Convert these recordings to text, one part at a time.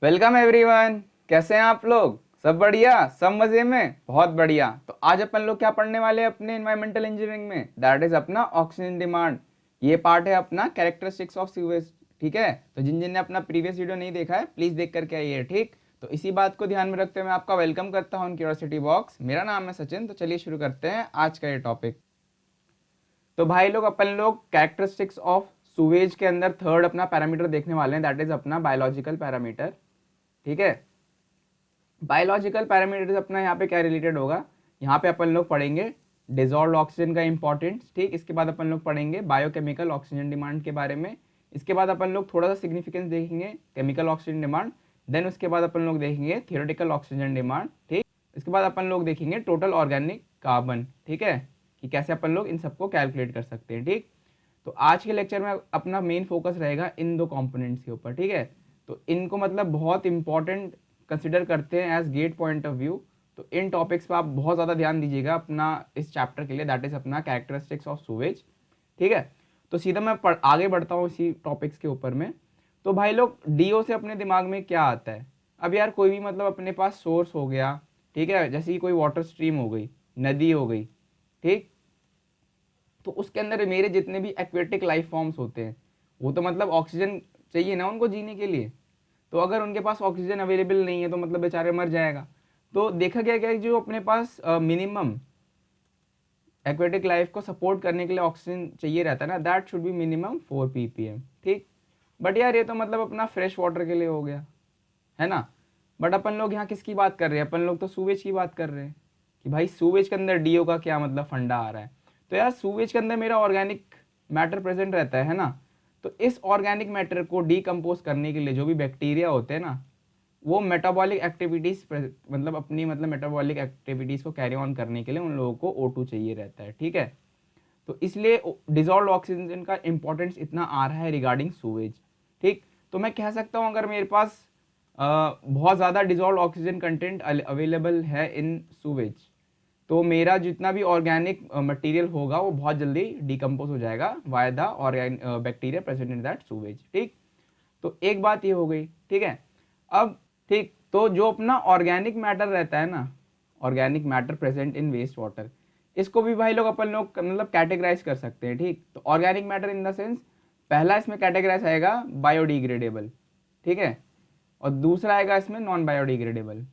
Welcome everyone. कैसे हैं आप लोग? सब बढ़िया, सब मजे में, बहुत बढ़िया। तो आज अपन लोग क्या पढ़ने वाले हैं अपने एनवायरमेंटल इंजीनियरिंग में? दैट इज अपना ऑक्सीजन डिमांड। ये पार्ट है अपना कैरेक्टरिस्टिक्स ऑफ सीवेज। ठीक है, तो जिन जिन ने अपना प्रीवियस वीडियो नहीं देखा है प्लीज देख करके आइए। ठीक, तो इसी बात को ध्यान में रखते हुए मैं आपका वेलकम करता हूँ क्यूरियोसिटी बॉक्स। मेरा नाम है सचिन। तो चलिए शुरू करते हैं आज का ये टॉपिक। तो भाई लोग अपन लोग कैरेक्टरिस्टिक्स ऑफ सुवेज के अंदर थर्ड अपना पैरामीटर देखने वाले हैं, दैट इज अपना बायोलॉजिकल पैरामीटर। ठीक है, बायोलॉजिकल पैरामीटर्स अपना यहाँ पे क्या रिलेटेड होगा, यहाँ पे अपन लोग पढ़ेंगे डिजॉल्व ऑक्सीजन का इंपॉर्टेंस। ठीक, इसके बाद अपन लोग पढ़ेंगे बायोकेमिकल ऑक्सीजन डिमांड के बारे में। इसके बाद अपन लोग थोड़ा सा सिग्निफिकेंस देखेंगे केमिकल ऑक्सीजन डिमांड। देन उसके बाद अपन लोग देखेंगे थियोरेटिकल ऑक्सीजन डिमांड। ठीक, इसके बाद अपन लोग देखेंगे टोटल ऑर्गेनिक कार्बन। ठीक है, कि कैसे अपन लोग इन सबको कैलकुलेट कर सकते हैं। ठीक, तो आज के लेक्चर में अपना मेन फोकस रहेगा इन दो कंपोनेंट्स के ऊपर। ठीक है, तो इनको मतलब बहुत इंपॉर्टेंट कंसिडर करते हैं as GATE point of view. तो इन टॉपिक्स पे आप बहुत ज़्यादा ध्यान दीजिएगा अपना इस चैप्टर के लिए, दैट इज अपना कैरेक्टरिस्टिक्स ऑफ सुवेज। ठीक है, तो सीधा मैं आगे बढ़ता हूँ इसी टॉपिक्स के ऊपर में। तो भाई लोग डीओ से अपने दिमाग में क्या आता है? अब यार कोई भी मतलब अपने पास सोर्स हो गया, ठीक है, जैसे कि कोई वाटर स्ट्रीम हो गई, नदी हो गई, ठीक, तो उसके अंदर मेरे जितने भी एक्वेटिक लाइफ फॉर्म्स होते हैं वो तो मतलब ऑक्सीजन चाहिए ना उनको जीने के लिए। तो अगर उनके पास ऑक्सीजन अवेलेबल नहीं है तो मतलब बेचारे मर जाएगा। तो देखा गया क्या जो अपने पास मिनिमम एक्वेटिक लाइफ को सपोर्ट करने के लिए ऑक्सीजन चाहिए रहता है ना, that should be minimum 4 ppm। ठीक, बट यार ये तो मतलब अपना फ्रेश वाटर के लिए हो गया, है ना। बट अपन लोग यहाँ किसकी बात कर रहे हैं? अपन लोग तो सूवेज की बात कर रहे हैं कि भाई सूवेज के अंदर डीओ का क्या मतलब फंडा आ रहा है। तो यार सूवेज के अंदर मेरा ऑर्गेनिक मैटर प्रेजेंट रहता है ना। तो इस ऑर्गेनिक मैटर को डीकम्पोज करने के लिए जो भी बैक्टीरिया होते हैं ना, वो मेटाबॉलिक एक्टिविटीज मतलब अपनी मतलब मेटाबॉलिक एक्टिविटीज को कैरी ऑन करने के लिए उन लोगों को O2 चाहिए रहता है। ठीक है, तो इसलिए डिजॉल्व ऑक्सीजन का इंपॉर्टेंस इतना आ रहा है रिगार्डिंग सूवेज। ठीक, तो मैं कह सकता हूँ अगर मेरे पास बहुत ज़्यादा डिजॉल्व ऑक्सीजन कंटेंट अवेलेबल है इन सूवेज, तो मेरा जितना भी ऑर्गेनिक मटेरियल होगा वो बहुत जल्दी डिकम्पोज हो जाएगा via the bacteria present in that sewage. ठीक, तो एक बात ये हो गई। ठीक है, अब ठीक, तो जो अपना ऑर्गेनिक मैटर रहता है ना, organic matter present in waste water, इसको भी भाई लोग अपन लोग मतलब कैटेगराइज कर सकते हैं। ठीक, तो organic matter in the sense पहला इसमें कैटेगराइज आएगा बायोडिग्रेडेबल, ठीक है, और दूसरा आएगा इसमें नॉन बायोडिग्रेडेबल।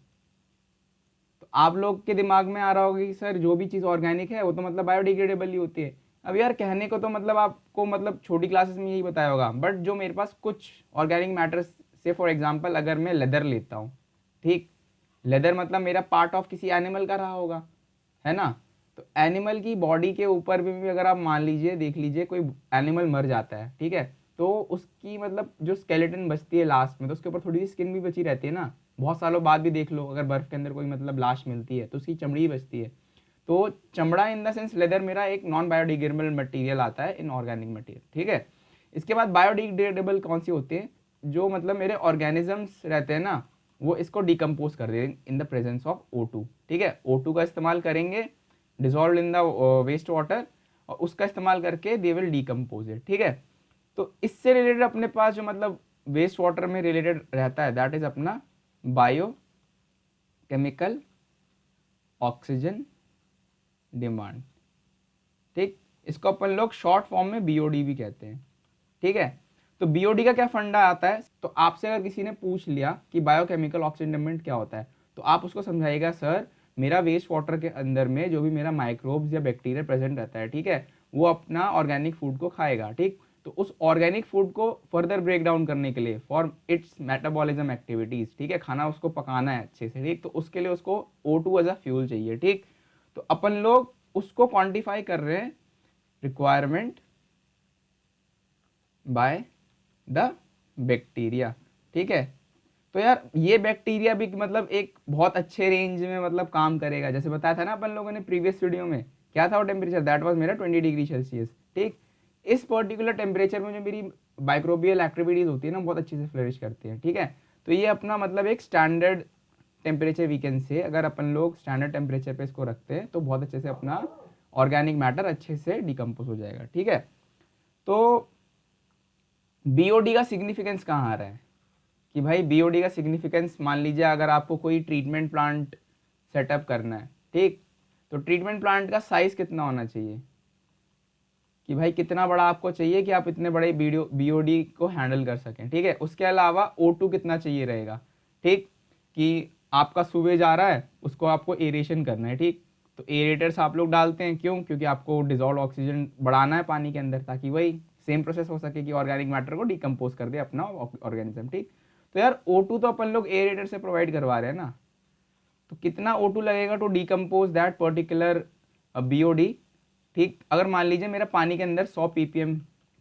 तो आप लोग के दिमाग में आ रहा होगा कि सर जो भी चीज़ ऑर्गेनिक है वो तो मतलब बायोडिग्रेडेबल ही होती है। अब यार कहने को तो मतलब आपको मतलब छोटी क्लासेस में यही बताया होगा, बट जो मेरे पास कुछ ऑर्गेनिक मैटर्स, से फॉर एग्जांपल अगर मैं लेदर लेता हूँ, ठीक, लेदर मतलब मेरा पार्ट ऑफ किसी एनिमल का रहा होगा, है ना। तो एनिमल की बॉडी के ऊपर भी अगर आप मान लीजिए देख लीजिए कोई एनिमल मर जाता है, ठीक है, तो उसकी मतलब जो स्केलेटन बचती है लास्ट में, तो उसके ऊपर थोड़ी सी स्किन भी बची रहती है ना। बहुत सालों बाद भी देख लो अगर बर्फ के अंदर कोई मतलब लाश मिलती है तो उसकी चमड़ी ही बचती है। तो चमड़ा इन द सेंस लेदर मेरा एक नॉन बायोडिग्रेडेबल मटेरियल आता है इन ऑर्गेनिक मटेरियल। ठीक है, इसके बाद बायोडिग्रेडेबल कौन सी होती है? जो मतलब मेरे ऑर्गेनिजम्स रहते हैं ना, वो इसको डिकम्पोज कर देंगे in the presence of O2। ठीक है, O2 का इस्तेमाल करेंगे dissolve in the waste water, और उसका इस्तेमाल करके दे विल डिकम्पोज इट। ठीक है, तो इससे रिलेटेड अपने पास जो मतलब वेस्ट वाटर में रिलेटेड रहता है दैट इज अपना बायो केमिकल ऑक्सीजन डिमांड। ठीक, इसको अपन लोग शॉर्ट फॉर्म में BOD भी कहते हैं। ठीक है, तो BOD का क्या फंडा आता है? तो आपसे अगर किसी ने पूछ लिया कि बायोकेमिकल ऑक्सीजन डिमांड क्या होता है, तो आप उसको समझाइएगा सर मेरा वेस्ट वाटर के अंदर में जो भी मेरा माइक्रोब्स या बैक्टीरिया प्रेजेंट रहता है, ठीक है, वो अपना ऑर्गेनिक फूड को खाएगा। ठीक, तो उस ऑर्गेनिक फूड को फर्दर ब्रेक डाउन करने के लिए फॉर इट्स मेटाबॉलिज्म एक्टिविटीज, ठीक है, खाना उसको पकाना है अच्छे से, ठीक, तो उसके लिए उसको O2 एज अ फ्यूल चाहिए। ठीक, तो अपन लोग उसको क्वांटिफाई कर रहे हैं रिक्वायरमेंट बाय द बैक्टीरिया। ठीक है, तो यार ये बैक्टीरिया भी मतलब एक बहुत अच्छे रेंज में मतलब काम करेगा। जैसे बताया था ना अपन लोगों ने प्रीवियस वीडियो में, क्या था वो टेम्परेचर? दैट वाज मेरा 20 डिग्री सेल्सियस। ठीक, इस पर्टिकुलर टेम्परेचर में जो मेरी माइक्रोबियल एक्टिविटीज होती है ना बहुत अच्छे से फ्लरिश करती है। ठीक है, तो ये अपना मतलब एक standard temperature we can say, अगर अपन लोग स्टैंडर्ड टेम्परेचर पे इसको रखते हैं तो बहुत अच्छे से अपना ऑर्गेनिक मैटर अच्छे से डिकम्पोज हो जाएगा। ठीक है, तो BOD का सिग्निफिकेंस कहाँ आ रहा है? कि भाई बीओडी का सिग्निफिकेंस, मान लीजिए अगर आपको कोई ट्रीटमेंट प्लांट सेटअप करना है, ठीक, तो ट्रीटमेंट प्लांट का साइज कितना होना चाहिए, कि भाई कितना बड़ा आपको चाहिए कि आप इतने बड़े बीओडी को हैंडल कर सकें, ठीक है। उसके अलावा O2 कितना चाहिए रहेगा, ठीक, कि आपका सूवेज आ रहा है, उसको आपको एरेशन करना है, ठीक, तो एरेटर्स आप लोग डालते हैं, क्यों, क्योंकि आपको डिजॉल्व ऑक्सीजन बढ़ाना है पानी के अंदर, ताकि वही सेम प्रोसेस हो सके कि ऑर्गेनिक मैटर को डिकम्पोज कर दे अपना ऑर्गेनिज्म, ठीक। तो यार O2 तो अपन लोग एरेटर से प्रोवाइड करवा रहे हैं ना, तो कितना O2 लगेगा to decompose that particular BOD, ठीक। अगर मान लीजिए मेरा पानी के अंदर 100 ppm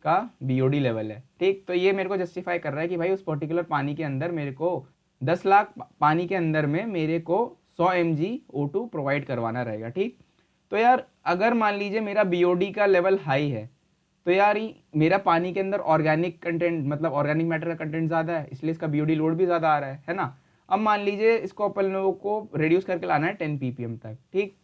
का बीओडी लेवल है, ठीक, तो ये मेरे को जस्टिफाई कर रहा है कि भाई उस पर्टिकुलर पानी के अंदर मेरे को 10 लाख पानी के अंदर में मेरे को 100 mg O2 प्रोवाइड करवाना रहेगा, ठीक। तो यार अगर मान लीजिए मेरा बीओडी का लेवल हाई है, तो यार मेरा पानी के अंदर ऑर्गेनिक कंटेंट, मतलब ऑर्गेनिक मैटर का कंटेंट ज़्यादा है, इसलिए इसका बीओडी लोड भी ज़्यादा आ रहा है ना। अब मान लीजिए इसको अपन लोगों को रिड्यूस करके लाना है 10 ppm तक, ठीक,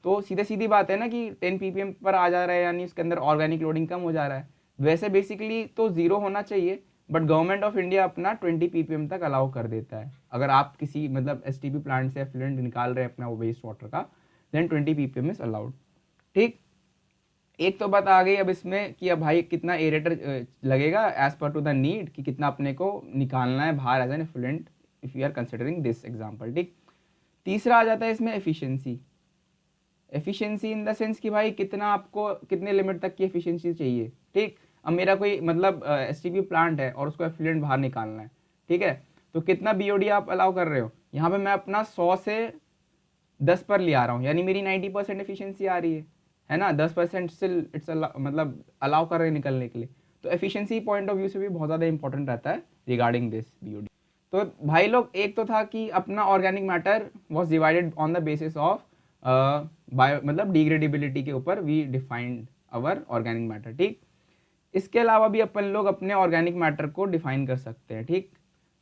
तो सीधे सीधी बात है ना कि 10 ppm पर आ जा रहा है, यानी इसके अंदर ऑर्गेनिक लोडिंग कम हो जा रहा है। वैसे बेसिकली तो जीरो होना चाहिए, बट गवर्नमेंट ऑफ इंडिया अपना 20 ppm तक अलाउ कर देता है। अगर आप किसी मतलब एसटीपी प्लांट से एफ्लुएंट निकाल रहे हैं अपना वो वेस्ट वाटर का, देन 20 ppm इज अलाउड, ठीक। एक तो बात आ गई अब इसमें कि अब भाई कितना एरेटर लगेगा as per to the need, कि कितना अपने को निकालना है बाहर as an effluent, if you are considering this example, ठीक। तीसरा आ जाता है इसमें efficiency. Efficiency in the sense कि भाई कितना आपको कितने लिमिट तक की एफिशिएंसी चाहिए, ठीक। अब मेरा कोई मतलब एसटीपी प्लांट है और उसको एफ्लुएंट बाहर निकालना है, ठीक है, तो कितना बीओडी आप अलाउ कर रहे हो, यहाँ पे मैं अपना 100 से 10 पर ले आ रहा हूँ, यानी मेरी 90% एफिशिएंसी आ रही है ना, 10% स्टिल इट्स मतलब अलाउ कर रहे हैं निकलने के लिए। तो एफिशिएंसी पॉइंट ऑफ व्यू से भी बहुत ज़्यादा इंपॉर्टेंट रहता है रिगार्डिंग दिस बीओडी। तो भाई लोग एक तो था कि अपना organic matter was divided on the basis of bio, मतलब डिग्रेडेबिलिटी के ऊपर we defined our organic matter, ठीक। इसके अलावा भी अपन लोग अपने ऑर्गेनिक मैटर को डिफाइन कर सकते हैं, ठीक।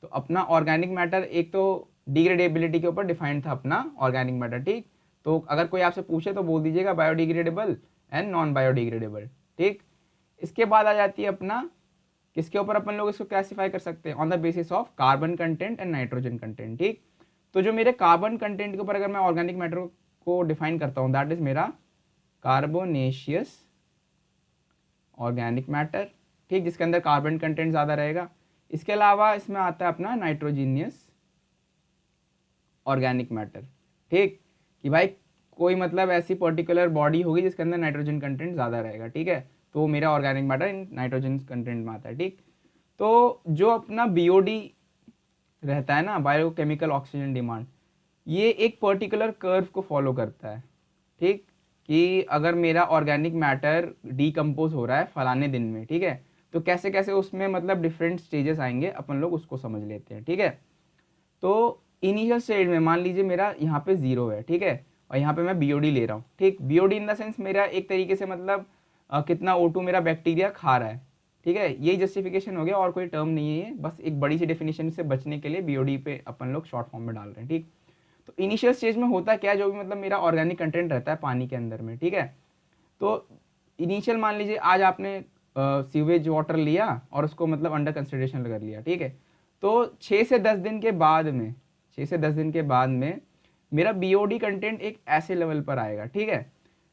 तो अपना ऑर्गेनिक मैटर एक तो डिग्रेडेबिलिटी के ऊपर डिफाइंड था अपना ऑर्गेनिक मैटर, ठीक। तो अगर कोई आपसे पूछे तो बोल दीजिएगा बायोडिग्रेडेबल एंड नॉन बायोडिग्रेडेबल, ठीक। इसके बाद आ जाती है अपना किसके ऊपर अपन लोग इसको क्लासिफाई कर सकते हैं, on the basis of carbon content and nitrogen content, ठीक। तो जो मेरे कार्बन कंटेंट के ऊपर अगर मैं ऑर्गेनिक मैटर को डिफाइन करता हूँ, दैट इज मेरा कार्बोनेशियस ऑर्गेनिक मैटर, ठीक, जिसके अंदर कार्बन कंटेंट ज़्यादा रहेगा। इसके अलावा इसमें आता है अपना नाइट्रोजीनियस ऑर्गेनिक मैटर, ठीक, कि भाई कोई मतलब ऐसी पर्टिकुलर बॉडी होगी जिसके अंदर नाइट्रोजन कंटेंट ज़्यादा रहेगा, ठीक है, तो मेरा organic matter in nitrogen content में आता है, ठीक। तो जो अपना बीओडी रहता है ना, बायोकेमिकल ऑक्सीजन डिमांड, ये एक पर्टिकुलर कर्व को फॉलो करता है, ठीक, कि अगर मेरा ऑर्गेनिक मैटर डीकम्पोज हो रहा है फलाने दिन में, ठीक है, तो कैसे कैसे उसमें मतलब डिफरेंट स्टेजेस आएंगे, अपन लोग उसको समझ लेते हैं, ठीक है। तो इनिशियल स्टेज में मान लीजिए मेरा यहाँ पे 0 है, ठीक है, और यहाँ पे मैं बीओडी ले रहा हूँ, ठीक। बीओडी इन द सेंस मेरा एक तरीके से मतलब कितना O2 मेरा बैक्टीरिया खा रहा है, ठीक है, यही जस्टिफिकेशन हो गया, और कोई टर्म नहीं है ये, बस एक बड़ी सी डेफिनेशन से बचने के लिए बीओडी पे अपन लोग शॉर्ट फॉर्म में डाल रहे हैं, ठीक। तो इनिशियल स्टेज में होता क्या है, जो भी मतलब मेरा ऑर्गेनिक कंटेंट रहता है पानी के अंदर में, ठीक है, तो इनिशियल मान लीजिए आज आपने सीवेज वाटर लिया और उसको मतलब अंडर कंसिडरेशन कर लिया, ठीक है, तो 6 से 10 दिन के बाद में 6 से 10 दिन के बाद में मेरा बीओडी कंटेंट एक ऐसे लेवल पर आएगा, ठीक है।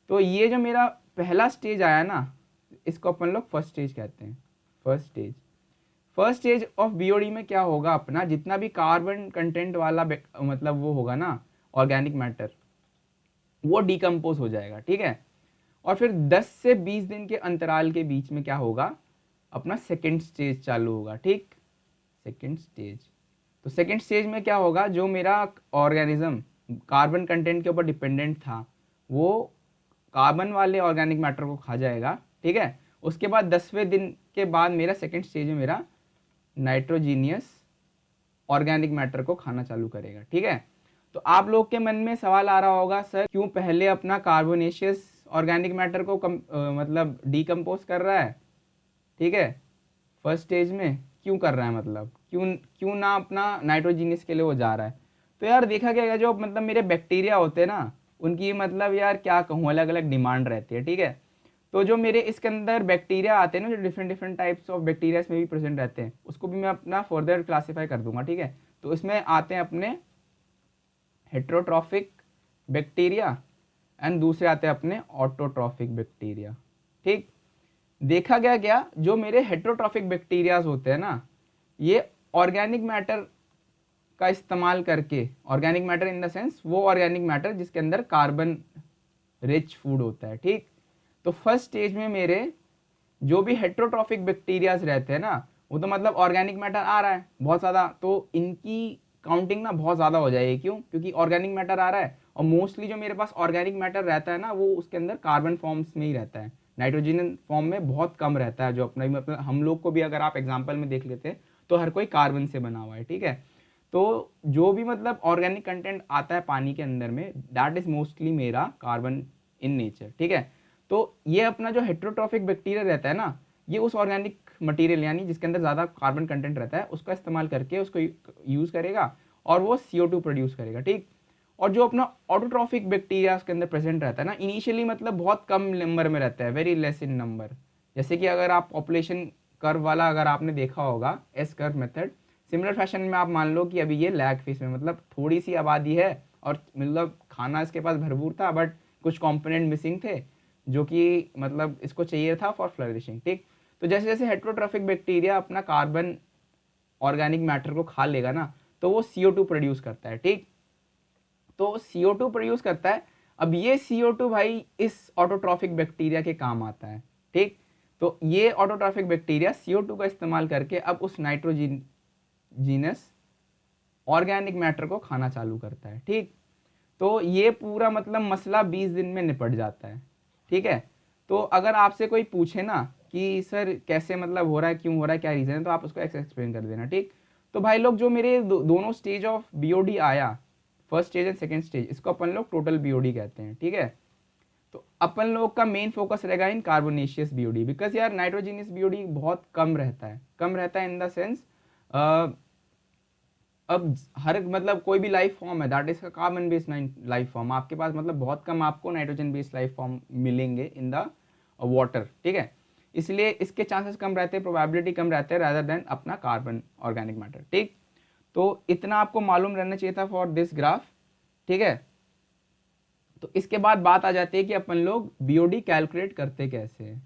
तो ये जो मेरा पहला स्टेज आया ना, इसको अपन लोग फर्स्ट स्टेज कहते हैं। फर्स्ट स्टेज ऑफ बीओडी में क्या होगा, अपना जितना भी कार्बन कंटेंट वाला मतलब वो होगा ना ऑर्गेनिक मैटर, वो डिकम्पोज हो जाएगा, ठीक है। और फिर 10 से 20 दिन के अंतराल के बीच में क्या होगा, अपना सेकेंड स्टेज चालू होगा, ठीक, सेकेंड स्टेज। तो सेकेंड स्टेज में क्या होगा, जो मेरा ऑर्गेनिज्म कार्बन कंटेंट के ऊपर डिपेंडेंट था वो कार्बन वाले ऑर्गेनिक मैटर को खा जाएगा, ठीक है। उसके बाद 10वें दिन के बाद मेरा सेकेंड स्टेज में मेरा नाइट्रोजीनियस ऑर्गेनिक मैटर को खाना चालू करेगा, ठीक है। तो आप लोग के मन में सवाल आ रहा होगा, सर क्यों पहले अपना कार्बोनेशियस ऑर्गेनिक मैटर को मतलब डिकम्पोज कर रहा है, ठीक है, फर्स्ट स्टेज में क्यों कर रहा है, मतलब क्यों ना अपना नाइट्रोजीनियस के लिए वो जा रहा है। तो यार देखा गया जो मतलब मेरे बैक्टीरिया होते हैं ना, उनकी मतलब यार क्या कहूँ अलग अलग डिमांड रहती है, ठीक है। तो जो मेरे इसके अंदर बैक्टीरिया आते हैं ना, जो different different types of bacteria इसमें भी प्रेजेंट रहते हैं, उसको भी मैं अपना फर्दर क्लासीफाई कर दूंगा, ठीक है। तो इसमें आते हैं अपने हेट्रोट्रॉफिक बैक्टीरिया एंड दूसरे आते हैं अपने ऑटोट्रॉफिक बैक्टीरिया, ठीक। देखा गया क्या, जो मेरे हेट्रोट्रॉफिक बैक्टीरियाज होते हैं ना, ये ऑर्गेनिक मैटर का इस्तेमाल करके, organic matter in the sense वो ऑर्गेनिक मैटर जिसके अंदर कार्बन रिच फूड होता है, ठीक। तो फर्स्ट स्टेज में मेरे जो भी हेट्रोट्रॉफिक बैक्टीरियाज रहते हैं ना, वो तो मतलब ऑर्गेनिक मैटर आ रहा है बहुत ज़्यादा, तो इनकी काउंटिंग ना बहुत ज़्यादा हो जाएगी। क्यों? क्योंकि ऑर्गेनिक मैटर आ रहा है, और मोस्टली जो मेरे पास ऑर्गेनिक मैटर रहता है ना, वो उसके अंदर कार्बन फॉर्म्स में ही रहता है, नाइट्रोजन फॉर्म में बहुत कम रहता है। जो अपना मतलब हम लोग को भी अगर आप एग्जाम्पल में देख लेते हैं तो हर कोई कार्बन से बना हुआ है, ठीक है। तो जो भी मतलब ऑर्गेनिक कंटेंट आता है पानी के अंदर में, दैट इज मोस्टली मेरा कार्बन इन नेचर, ठीक है। तो ये अपना जो हेट्रोट्रॉफिक बैक्टीरिया रहता है ना, ये उस ऑर्गेनिक मटेरियल यानी जिसके अंदर ज़्यादा कार्बन कंटेंट रहता है उसका इस्तेमाल करके उसको यूज़ करेगा और वो CO2 प्रोड्यूस करेगा, ठीक। और जो अपना ऑटोट्रॉफिक बैक्टीरिया उसके अंदर प्रेजेंट रहता है ना, इनिशियली मतलब बहुत कम नंबर में रहता है, वेरी लेस इन नंबर। जैसे कि अगर आप पॉपुलेशन कर्व वाला अगर आपने देखा होगा, S curve method, similar fashion में आप मान लो कि अभी ये लैग फेस में, मतलब थोड़ी सी आबादी है और मतलब खाना इसके पास भरपूर था, बट कुछ कंपोनेंट मिसिंग थे जो कि मतलब इसको चाहिए था फॉर फ्लरिशिंग, ठीक। तो जैसे जैसे हेट्रोट्रॉफिक बैक्टीरिया अपना कार्बन ऑर्गेनिक मैटर को खा लेगा ना, तो वो CO2 प्रोड्यूस करता है, ठीक। तो CO2 प्रोड्यूस करता है। अब ये CO2 भाई इस ऑटोट्रॉफिक बैक्टीरिया के काम आता है, ठीक। तो ये ऑटोट्रॉफिक बैक्टीरिया CO2 का इस्तेमाल करके अब उस नाइट्रोजन जीनस ऑर्गेनिक मैटर को खाना चालू करता है, ठीक। तो ये पूरा मतलब मसला 20 दिन में निपट जाता है, ठीक है। तो अगर आपसे कोई पूछे ना कि सर कैसे मतलब हो रहा है, क्यों हो रहा है, क्या रीज़न है, तो आप उसको एक्सप्लेन कर देना, ठीक। तो भाई लोग जो मेरे दोनों स्टेज ऑफ BOD आया, first stage and second stage, इसको अपन लोग टोटल BOD कहते हैं, ठीक है। तो अपन लोग का मेन फोकस रहेगा इन कार्बोनेशियस BOD, बिकॉज यार नाइट्रोजीनियस BOD बहुत कम रहता है, कम रहता है इन द सेंस अब हर मतलब कोई भी लाइफ फॉर्म है that is carbon based life form, आपके पास मतलब बहुत कम आपको नाइट्रोजन बेस्ड लाइफ फॉर्म मिलेंगे इन द वाटर, ठीक है। इसलिए इसके चांसेस कम रहते हैं, प्रोबेबिलिटी कम रहते हैं रादर देन अपना कार्बन ऑर्गेनिक मैटर, ठीक। तो इतना आपको मालूम रहना चाहिए था फॉर दिस ग्राफ, ठीक है। तो इसके बाद बात आ जाती है कि अपन लोग BOD कैलकुलेट करते कैसे हैं,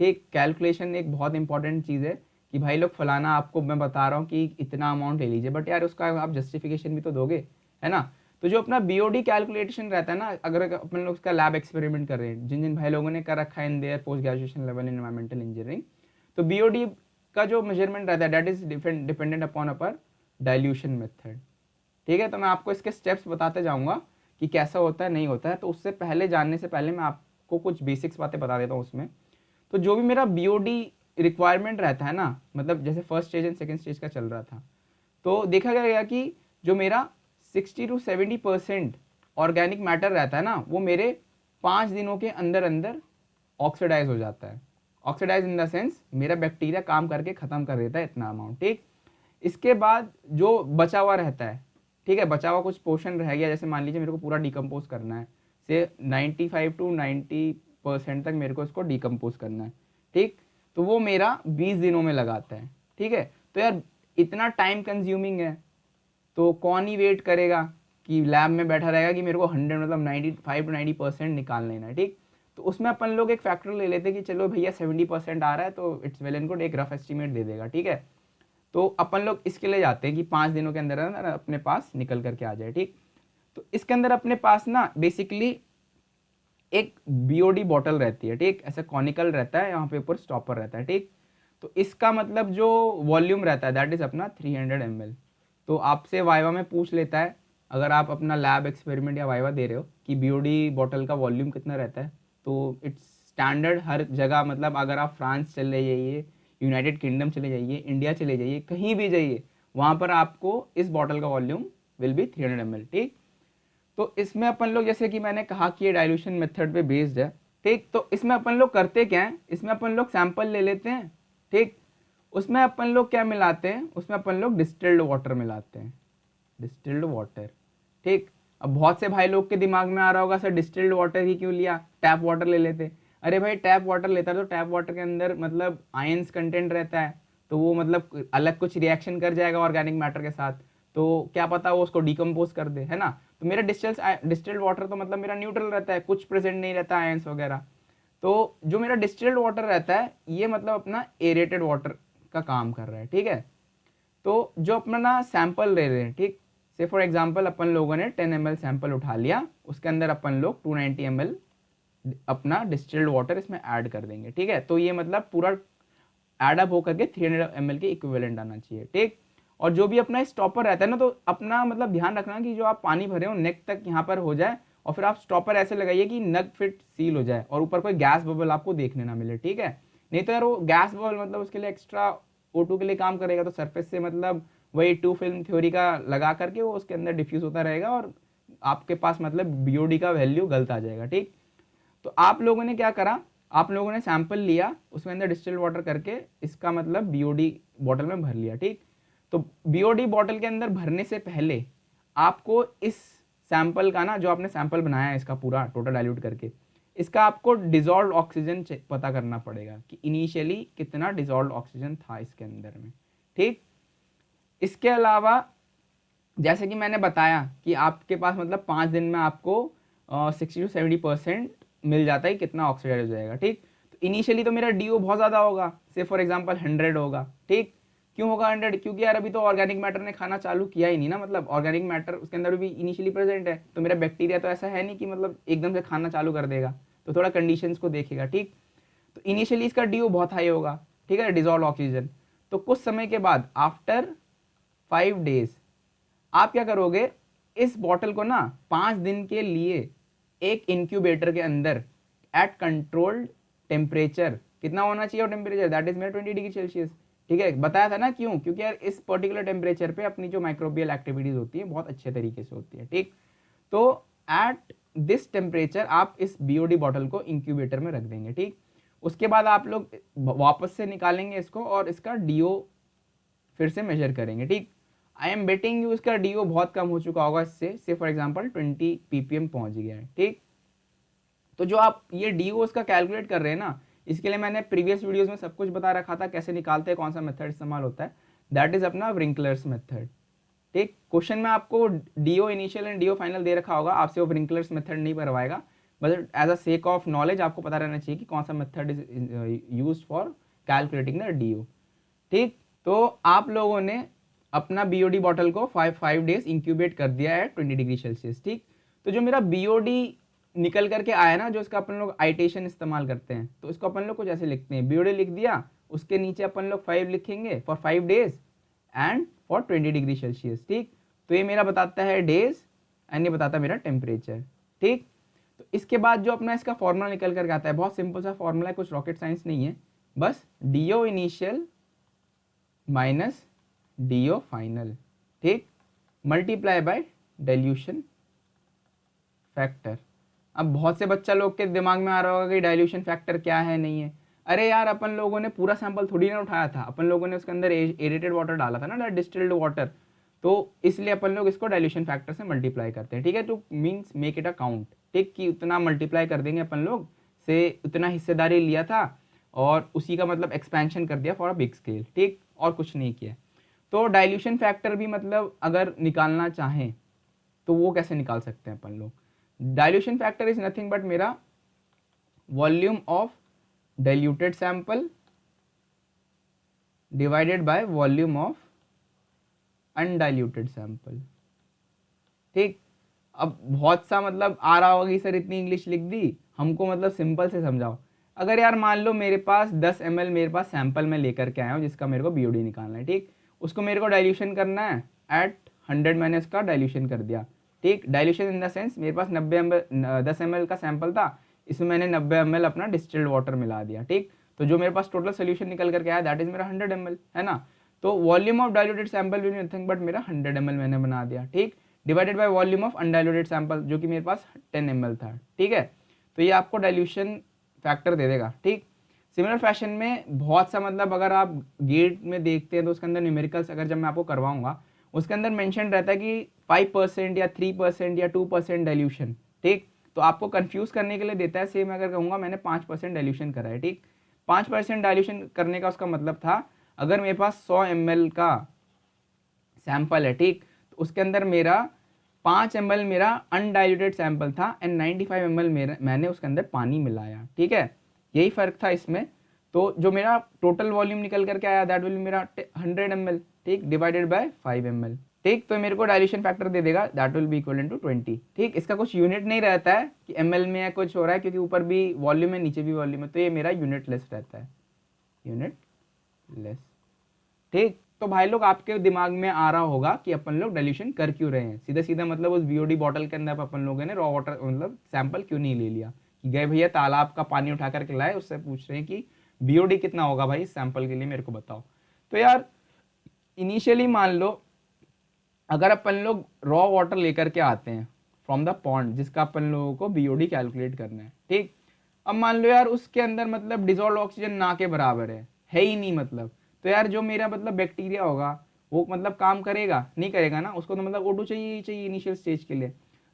ठीक। कैलकुलेशन एक बहुत इंपॉर्टेंट चीज़ है कि भाई लोग फलाना आपको मैं बता रहा हूँ कि इतना अमाउंट ले लीजिए, बट यार उसका आप जस्टिफिकेशन भी तो दोगे, है ना। तो जो अपना BOD कैलकुलेशन रहता है ना, अगर अपन लोग उसका लैब एक्सपेरिमेंट कर रहे हैं, जिन जिन भाई लोगों ने कर रखा है in their post graduation level in environmental engineering, तो BOD का जो मेजरमेंट रहता है that is dependent upon upper dilution method, ठीक है। तो मैं आपको इसके स्टेप्स बताते जाऊंगा कि कैसा होता है नहीं होता है। तो उससे पहले जानने से पहले मैं आपको कुछ बेसिक्स बातें बता देता हूँ उसमें। तो जो भी मेरा BOD रिक्वायरमेंट रहता है ना, मतलब जैसे first stage and second stage का चल रहा था, तो देखा गया कि जो मेरा 60 to 70% ऑर्गेनिक मैटर रहता है ना, वो मेरे 5 दिनों के अंदर अंदर ऑक्सीडाइज हो जाता है। ऑक्सीडाइज इन द सेंस मेरा बैक्टीरिया काम करके ख़त्म कर देता है इतना अमाउंट, ठीक। इसके बाद जो बचा हुआ रहता है, ठीक है, बचा हुआ कुछ पोर्शन रह गया, जैसे मान लीजिए मेरे को पूरा डिकम्पोज करना है, से 95 to 90% तक मेरे को इसको डिकम्पोज करना है, ठीक। तो वो मेरा 20 दिनों में लगाता है, ठीक है। तो यार इतना टाइम कंज्यूमिंग है, तो कौन ही वेट करेगा कि लैब में बैठा रहेगा कि मेरे को 100 मतलब 95 to 90% निकाल लेना है, ठीक। तो उसमें अपन लोग एक फैक्टर ले लेते हैं कि चलो भैया 70% आ रहा है तो इट्स वेल एंड गुड, एक रफ एस्टिमेट दे देगा, ठीक है। तो अपन लोग इसके लिए जाते हैं कि 5 दिनों के अंदर अंदर अपने पास निकल करके आ जाए, ठीक। तो इसके अंदर अपने पास ना बेसिकली एक BOD बॉटल रहती है, ठीक, ऐसा कॉनिकल रहता है, यहाँ पे ऊपर स्टॉपर रहता है, ठीक। तो इसका मतलब जो वॉल्यूम रहता है दैट इज अपना 300 ml। तो आपसे वाइवा में पूछ लेता है, अगर आप अपना लैब एक्सपेरिमेंट या वाइवा दे रहे हो कि BOD बॉटल का वॉल्यूम कितना रहता है, तो इट्स स्टैंडर्ड हर जगह, मतलब अगर आप फ्रांस चले जाइए, यूनाइटेड किंगडम चले जाइए, इंडिया चले जाइए, कहीं भी जाइए, वहाँ पर आपको इस बॉटल का वॉल्यूम विल बी 300 ml, ठीक। तो इसमें अपन लोग जैसे कि मैंने कहा कि ये डाइल्यूशन मेथड पे बेस्ड है, ठीक। तो इसमें अपन लोग करते क्या है, इसमें अपन लोग सैंपल ले लेते हैं, ठीक। उसमें अपन लोग क्या मिलाते हैं, उसमें अपन लोग डिस्टिल्ड वाटर मिलाते हैं, डिस्टिल्ड वाटर, ठीक। अब बहुत से भाई लोग के दिमाग में आ रहा होगा सर डिस्टिल्ड वाटर ही क्यों लिया, टैप वाटर ले लेते। अरे भाई टैप वाटर लेता है तो टैप वाटर के अंदर मतलब आयंस कंटेंट रहता है, तो वो मतलब अलग कुछ रिएक्शन कर जाएगा ऑर्गेनिक मैटर के साथ, तो क्या पता वो उसको डिकम्पोज कर दे, है ना। तो मेरा डिस्टिल्ड वाटर तो मतलब मेरा न्यूट्रल रहता है, कुछ प्रेजेंट नहीं रहता आयंस वगैरह। तो जो मेरा डिस्टिल्ड वाटर रहता है ये मतलब अपना एरेटेड वाटर का काम कर रहा है, ठीक है। तो जो अपना सैंपल ले रहे हैं, ठीक, से फॉर एग्जांपल अपन लोगों ने 10 ml सैंपल उठा लिया, उसके अंदर अपन लोग 290 ml अपना डिस्टिल्ड वाटर इसमें ऐड कर देंगे, ठीक है। तो ये मतलब पूरा ऐड अप होकर के 300 ml के इक्विवेलेंट आना चाहिए, ठीक। और जो भी अपना स्टॉपर रहता है ना, तो अपना मतलब ध्यान रखना कि जो आप पानी भरे हो नेक तक यहाँ पर हो जाए, और फिर आप स्टॉपर ऐसे लगाइए कि नग फिट सील हो जाए और ऊपर कोई गैस बबल आपको देखने ना मिले, ठीक है। नहीं तो यार वो गैस बबल मतलब उसके लिए एक्स्ट्रा O2 के लिए काम करेगा, तो सरफेस से मतलब वही टू फिल्म थ्योरी का लगा करके वो उसके अंदर डिफ्यूज होता रहेगा और आपके पास मतलब BOD का वैल्यू गलत आ जाएगा, ठीक। तो आप लोगों ने क्या करा, आप लोगों ने सैंपल लिया, उसमें अंदर डिस्टिल्ड वाटर करके इसका मतलब BOD बॉटल में भर लिया, ठीक। तो BOD बॉटल के अंदर भरने से पहले आपको इस सैंपल का ना, जो आपने सैंपल बनाया है इसका पूरा टोटल डाइल्यूट करके, इसका आपको डिजॉल्व ऑक्सीजन पता करना पड़ेगा कि इनिशियली कितना डिजॉल्व ऑक्सीजन था इसके अंदर में, ठीक। इसके अलावा जैसे कि मैंने बताया कि आपके पास मतलब 5 दिन में आपको 60 to 70% मिल जाता है कितना ऑक्सीडाइज हो जाएगा, ठीक। तो इनिशियली तो मेरा DO बहुत ज़्यादा होगा, से फॉर एग्जांपल 100 होगा, ठीक। क्यों होगा 100? क्योंकि यार अभी तो ऑर्गेनिक मैटर ने खाना चालू किया ही नहीं ना, मतलब ऑर्गेनिक मैटर उसके अंदर भी इनिशियली प्रेजेंट है, तो मेरा बैक्टीरिया तो ऐसा है नहीं कि मतलब एकदम से खाना चालू कर देगा, तो थोड़ा कंडीशंस को देखेगा, ठीक। तो इनिशियली इसका DO बहुत हाई होगा, ठीक है, डिजॉल्व ऑक्सीजन। तो कुछ समय के बाद आफ्टर 5 days आप क्या करोगे, इस बॉटल को ना 5 दिन के लिए एक इंक्यूबेटर के अंदर एट कंट्रोल्ड टेम्परेचर, कितना होना चाहिए टेम्परेचर, दैट इज मेरा 20 डिग्री सेल्सियस, ठीक है। बताया था ना क्यों, क्योंकि यार इस पर्टिकुलर टेम्परेचर पे अपनी जो माइक्रोबियल एक्टिविटीज होती है बहुत अच्छे तरीके से होती है, ठीक। तो एट दिस टेम्परेचर आप इस BOD बॉटल को इंक्यूबेटर में रख देंगे, ठीक। उसके बाद आप लोग वापस से निकालेंगे इसको और इसका DO फिर से मेजर करेंगे, ठीक। आई एम बेटिंग यू इसका DO बहुत कम हो चुका होगा, इससे से फॉर एग्जांपल 20 ppm पहुंच गया है, ठीक। तो जो आप ये DO इसका कैलकुलेट कर रहे हैं ना, इसके लिए मैंने प्रीवियस वीडियोस में सब कुछ बता रखा था कैसे निकालते हैं, कौन सा मेथड इस्तेमाल होता है, दैट इज अपना व्रिंकलर्स मेथड, ठीक। क्वेश्चन में आपको DO initial and DO final दे रखा होगा, आपसे वो व्रिंकलर्स मेथड नहीं करवाएगा, but as a sake of knowledge आपको पता रहना चाहिए कि कौन सा method is use for calculating the DO, ठीक। तो आप लोगों ने अपना BOD बॉटल को 5 days इंक्यूबेट कर दिया है 20 डिग्री सेल्सियस, ठीक। तो जो मेरा BOD निकल करके आया ना, जो इसका अपन लोग आइटेशन इस्तेमाल करते हैं, तो इसको अपन लोग कुछ ऐसे लिखते हैं, BOD लिख दिया, उसके नीचे अपन लोग 5 लिखेंगे for 5 days and for 20 degree Celsius, ठीक। तो ये मेरा बताता है डेज एंड ये बताता है मेरा टेम्परेचर, ठीक। तो इसके बाद जो अपना इसका फॉर्मूला निकल करके आता है, बहुत सिंपल सा फॉर्मूला है, कुछ रॉकेट साइंस नहीं है, बस DO initial minus DO final, ठीक, मल्टीप्लाई बाय डाइल्यूशन फैक्टर। अब बहुत से बच्चा लोग के दिमाग में आ रहा होगा कि डाइल्यूशन फैक्टर क्या है, नहीं है। अरे यार अपन लोगों ने पूरा सैंपल थोड़ी ना उठाया था, अपन लोगों ने उसके अंदर एरेटेड वाटर डाला था ना, डिस्टिल्ड वाटर, तो इसलिए अपन लोग इसको डाइल्यूशन फैक्टर से मल्टीप्लाई करते हैं, ठीक है। Two means make it a count, ठीक, कि उतना मल्टीप्लाई कर देंगे अपन लोग से, उतना हिस्सेदारी लिया था और उसी का मतलब एक्सपेंशन कर दिया फॉर अ बिग स्केल, ठीक, और कुछ नहीं किया। तो डाइल्यूशन फैक्टर भी मतलब अगर निकालना चाहें तो वो कैसे निकाल सकते हैं अपन लोग, dilution factor is nothing but मेरा volume of diluted sample divided by volume of undiluted sample, ठीक। अब बहुत सा मतलब आ रहा होगा कि सर इतनी इंग्लिश लिख दी, हमको मतलब सिंपल से समझाओ। अगर यार मान लो मेरे पास 10 ml मेरे पास सैंपल में लेकर के आया हूँ जिसका मेरे को BOD निकालना है, ठीक, उसको मेरे को डाइल्यूशन करना है एट 100, मैंने इसका डाइल्यूशन कर दिया, ठीक। डाइल्यूशन इन द सेंस मेरे पास 10 ml का सैंपल था, इसमें मैंने 90 ml अपना डिस्टिल्ड वाटर मिला दिया, ठीक। तो जो मेरे पास टोटल सोल्यूशन निकल करके आया दैट इज मेरा 100 ml, है ना। तो volume of diluted sample will be nothing but मेरा 100 ml मैंने बना दिया, ठीक, divided by volume of undiluted sample जो कि मेरे पास 10 ml था, ठीक है। तो ये आपको डाइल्यूशन फैक्टर दे देगा, ठीक। सिमिलर फैशन में बहुत सा मतलब अगर आप गेट में देखते हैं तो उसके अंदर न्यूमेरिकल्स अगर जब मैं आपको करवाऊंगा उसके अंदर मेंशन रहता है कि 5% या 3% या 2% डाइल्यूशन, ठीक। तो आपको कंफ्यूज करने के लिए देता है। सेम अगर कहूँगा मैंने 5% डाइल्यूशन करा है, ठीक, 5% डाइल्यूशन करने का उसका मतलब था अगर मेरे पास 100 ml का सैंपल है, ठीक, तो उसके अंदर मेरा 5 ml मेरा अनडाइल्यूटेड सैंपल था एंड 95 ml मैंने उसके अंदर पानी मिलाया, ठीक है, यही फ़र्क था इसमें। तो जो मेरा टोटल वॉल्यूम निकल करके आया दैट विल मेरा 100 ml, ठीक, डिवाइडेड बाय 5 ml, ठीक, तो मेरे को डाइल्यूशन फैक्टर दे देगा that will be equal to 20, ठीक। इसका कुछ यूनिट नहीं रहता है कि ml में या कुछ हो रहा है, क्योंकि ऊपर भी वॉल्यूम है नीचे भी वॉल्यूम है, तो ये मेरा यूनिट लेस रहता है, यूनिट लेस, ठीक। तो भाई लोग आपके दिमाग में आ रहा होगा कि अपन लोग डाइल्यूशन कर क्यों रहे हैं, सीधा सीधा मतलब उस बीओडी बॉटल के अंदर अपन लोगों ने रॉ वाटर मतलब सैंपल क्यों नहीं ले लिया, कि गए भैया तालाब का पानी उठा करके लाए, उससे पूछ रहे हैं कि बीओडी कितना होगा भाई इस सैंपल के लिए मेरे को बताओ। तो यार इनिशियली मान लो अगर अपन लोग रॉ वाटर लेकर के आते हैं फ्रॉम द पॉन्ड जिसका अपन लोगों को बीओडी कैलकुलेट करना है, ठीक, अब मान लो यार उसके अंदर मतलब डिजोल्व ऑक्सीजन ना के बराबर है ही नहीं, मतलब तो यार जो मेरा मतलब बैक्टीरिया होगा वो मतलब काम करेगा नहीं करेगा ना, उसको तो मतलब O2 चाहिए ही चाहिए इनिशियल स्टेज के लिए।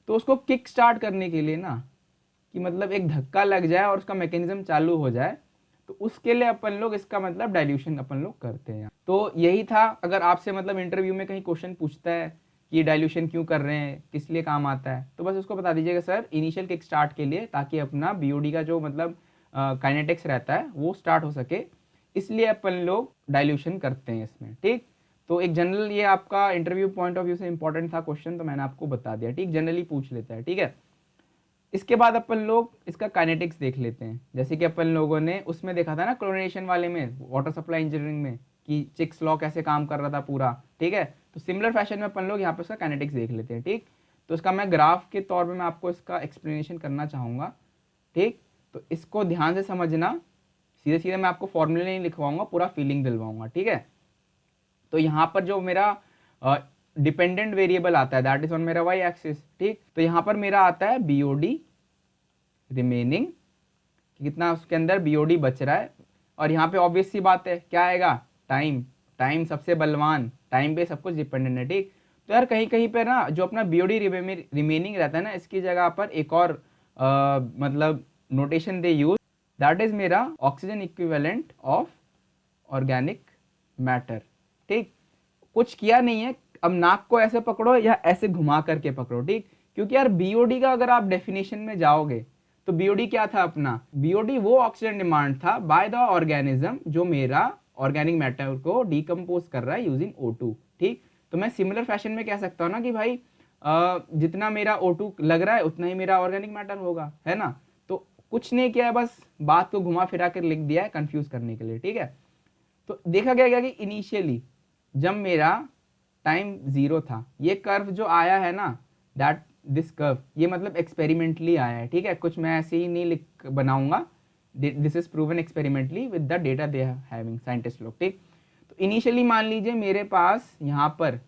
तो उसको किक स्टार्ट करने के लिए ना कि मतलब एक धक्का लग जाए और उसका मैकेनिज्म चालू हो जाए, तो उसके लिए अपन लोग इसका मतलब डाइल्यूशन अपन लोग करते हैं। तो यही था, अगर आपसे मतलब इंटरव्यू में कहीं क्वेश्चन पूछता है कि ये डाइल्यूशन क्यों कर रहे हैं, किस लिए काम आता है, तो बस उसको बता दीजिएगा सर इनिशियल किक स्टार्ट के लिए, ताकि अपना बीओडी का जो मतलब काइनेटिक्स रहता है वो स्टार्ट हो सके, इसलिए अपन लोग डाइल्यूशन करते हैं इसमें, ठीक। तो एक जनरल ये आपका इंटरव्यू पॉइंट ऑफ व्यू से इंपॉर्टेंट था क्वेश्चन, तो मैंने आपको बता दिया, ठीक, जनरली पूछ लेता है, ठीक है। इसके बाद अपन लोग इसका काइनेटिक्स देख लेते हैं, जैसे कि अपन लोगों ने उसमें देखा था ना क्लोरिनेशन वाले में, वाटर सप्लाई इंजीनियरिंग में, कि चिक्स लॉ कैसे काम कर रहा था पूरा, ठीक है। तो सिमिलर फैशन में अपन लोग यहाँ पे उसका काइनेटिक्स देख लेते हैं, ठीक। तो इसका मैं ग्राफ के तौर पे मैं आपको इसका एक्सप्लेनेशन करना चाहूँगा, ठीक। तो इसको ध्यान से समझना, सीधे सीधे मैं आपको फॉर्मूले नहीं लिखवाऊंगा, पूरा फीलिंग दिलवाऊंगा, ठीक है। तो यहाँ पर जो मेरा डिपेंडेंट वेरिएबल आता है दैट इज ऑन मेरा वाई एक्सिस, ठीक। तो यहाँ पर मेरा आता है बीओडी रिमेनिंग, कितना उसके अंदर बीओडी बच रहा है, और यहाँ पे ऑब्वियस सी बात है क्या आएगा, टाइम, टाइम सबसे बलवान, टाइम पे सब कुछ डिपेंडेंट है, ठीक। तो यार कहीं कहीं पे ना जो अपना बीओडी रिमेनिंग रहता है ना, इसकी जगह पर एक और मतलब notation they use, that is मेरा oxygen equivalent of organic matter, ठीक। कुछ किया नहीं है, अब नाक को ऐसे पकड़ो या ऐसे घुमा करके पकड़ो, ठीक, क्योंकि यार बीओडी का अगर आप डेफिनेशन में जाओगे तो बीओडी क्या था अपना, बीओडी वो ऑक्सीजन डिमांड था बाय द ऑर्गेनिज्म जो मेरा ऑर्गेनिक मैटर को डिकम्पोज कर रहा है यूजिंग O2, ठीक। तो मैं सिमिलर फैशन में कह सकता हूँ ना कि भाई जितना मेरा O2 लग रहा है उतना ही मेरा ऑर्गेनिक मैटर होगा, है ना। तो कुछ नहीं किया है, बस बात को घुमा फिरा कर लिख दिया है कंफ्यूज करने के लिए, ठीक है। तो देखा गया कि इनिशियली जब मेरा टाइम 0 था, ये कर्व जो आया है ना, दैट दिस कर्व, ये मतलब एक्सपेरिमेंटली आया है, ठीक है, कुछ मैं ऐसे ही नहीं लिख बनाऊंगा, this is proven experimentally with the data they having scientist लोग, ठीक। तो इनिशियली मान लीजिए मेरे पास यहाँ पर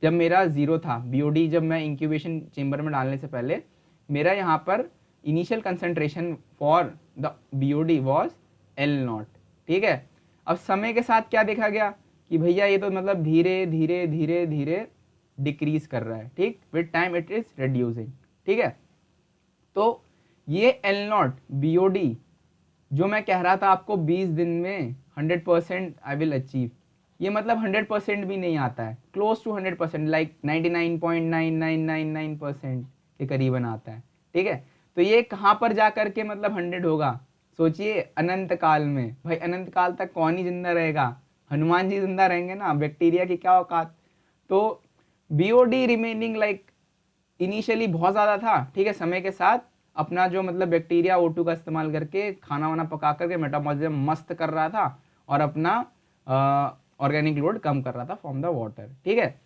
जब मेरा 0 था बीओडी, जब मैं इंक्यूबेशन चेंबर में डालने से पहले मेरा यहाँ पर initial concentration for the BOD was L0, ठीक है। अब समय के साथ क्या देखा गया कि भैया ये तो मतलब धीरे धीरे धीरे धीरे डिक्रीज कर रहा है, ठीक, with time it is reducing, ठीक है। तो ये L0 बीओडी जो मैं कह रहा था आपको 20 दिन में 100% आई विल अचीव, ये मतलब 100% भी नहीं आता है, क्लोज टू 100%, लाइक 99.9999% के करीबन आता है, ठीक है। तो ये कहाँ पर जा करके मतलब 100 होगा, सोचिए अनंत काल में, भाई अनंत काल तक कौन ही जिंदा रहेगा, हनुमान जी जिंदा रहेंगे ना, बैक्टीरिया की क्या औकात। तो बीओडी रिमेनिंग लाइक इनिशियली बहुत ज़्यादा था, ठीक है, समय के साथ अपना जो मतलब बैक्टीरिया O2 का इस्तेमाल करके खाना वाना पका करके मेटाबॉलिज्म मस्त कर रहा था और अपना ऑर्गेनिक लोड कम कर रहा था फ्रॉम द वाटर, ठीक है।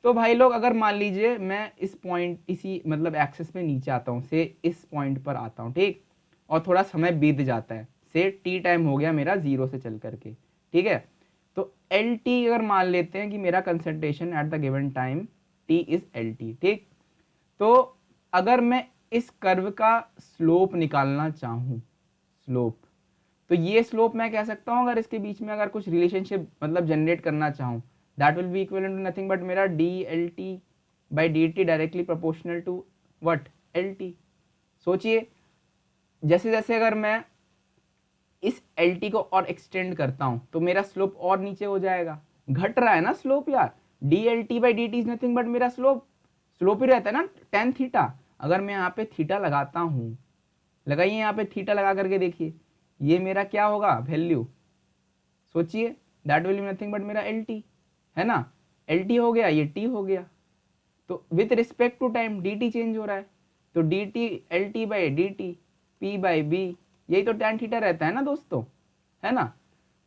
तो भाई लोग अगर मान लीजिए मैं इस पॉइंट इसी मतलब एक्सेस में नीचे आता हूँ, से इस पॉइंट पर आता हूँ, ठीक, और थोड़ा समय बीत जाता है, से टी टाइम हो गया मेरा 0 से चल करके, ठीक है। तो LT अगर मान लेते हैं कि मेरा concentration at the given time T is LT, ठीक। तो अगर मैं इस कर्व का स्लोप निकालना चाहूँ, स्लोप, तो ये स्लोप मैं कह सकता हूँ, अगर इसके बीच में अगर कुछ रिलेशनशिप मतलब जनरेट करना चाहूँ, that will be equal to nothing but मेरा DLT by DT directly proportional to what, LT, सोचिए, जैसे जैसे अगर मैं इस एल टी को और एक्सटेंड करता हूं तो मेरा स्लोप और नीचे हो जाएगा, घट रहा है ना स्लोप यार। D L T by D T is nothing but मेरा स्लोप, स्लोप ही रहता है ना टेन थीटा। अगर मैं यहाँ पे थीटा लगाता हूँ, लगाइए यहाँ पे थीटा लगा करके देखिए, ये मेरा क्या होगा वैल्यू, सोचिए, that will be nothing but मेरा एल टी, है ना। एल टी हो गया, ये टी हो गया, तो with respect to time D T change हो रहा है, तो D T L T by D T P by B, यही तो tan थीटा रहता है ना दोस्तों, है ना।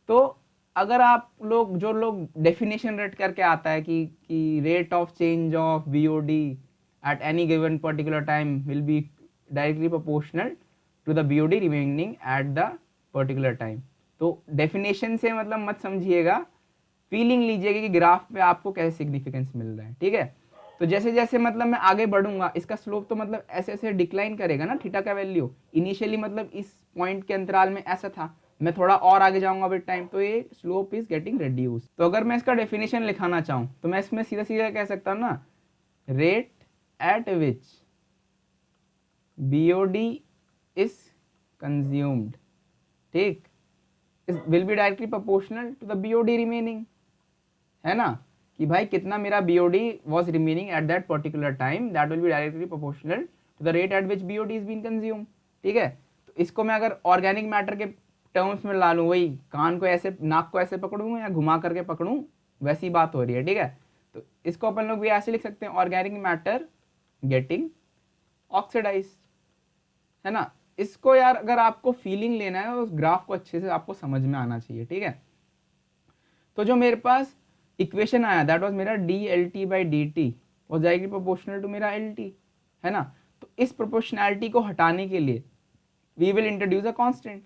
तो अगर आप लोग, जो लोग डेफिनेशन रेट करके आता है कि rate of change of BOD at any given particular time will be directly proportional to the BOD remaining at the particular time, तो डेफिनेशन से मतलब मत समझिएगा, फीलिंग लीजिएगा कि ग्राफ पे आपको कैसे सिग्निफिकेंस मिल रहा है, ठीक है। तो जैसे जैसे मतलब मैं आगे बढ़ूंगा, इसका स्लोप तो मतलब ऐसे ऐसे डिक्लाइन करेगा ना थीटा का वैल्यू। इनिशियली मतलब इस पॉइंट के अंतराल में ऐसा था, मैं थोड़ा और आगे जाऊंगा विद टाइम तो ये स्लोप इज गेटिंग रिड्यूस। तो अगर मैं इसका डेफिनेशन लिखाना चाहूँ तो मैं इसमें सीधा सीधा कह सकता हूँ ना, rate at which BOD is consumed, ठीक, will be directly proportional to the BOD remaining, है ना, कि भाई कितना मेरा BOD was remaining at that particular time, that will be directly proportional to the rate at which BOD is been consume, ठीक है। तो इसको मैं अगर ऑर्गेनिक मैटर के टर्म्स में ला लूँ, वही कान को ऐसे, नाक को ऐसे पकड़ूँ या घुमा करके पकड़ूँ, वैसी बात हो रही है, ठीक है। तो इसको अपन लोग भी ऐसे लिख सकते हैं, ऑर्गेनिक मैटर गेटिंग ऑक्सीडाइज, है ना। इसको यार अगर आपको फीलिंग लेना है उस ग्राफ को अच्छे से आपको समझ में आना चाहिए, ठीक है। तो जो मेरे पास इक्वेशन आया दैट वाज मेरा D L T by D T was directly proportional to मेरा एल टी, है ना। तो इस प्रोपोर्शनैलिटी को हटाने के लिए we will introduce a constant,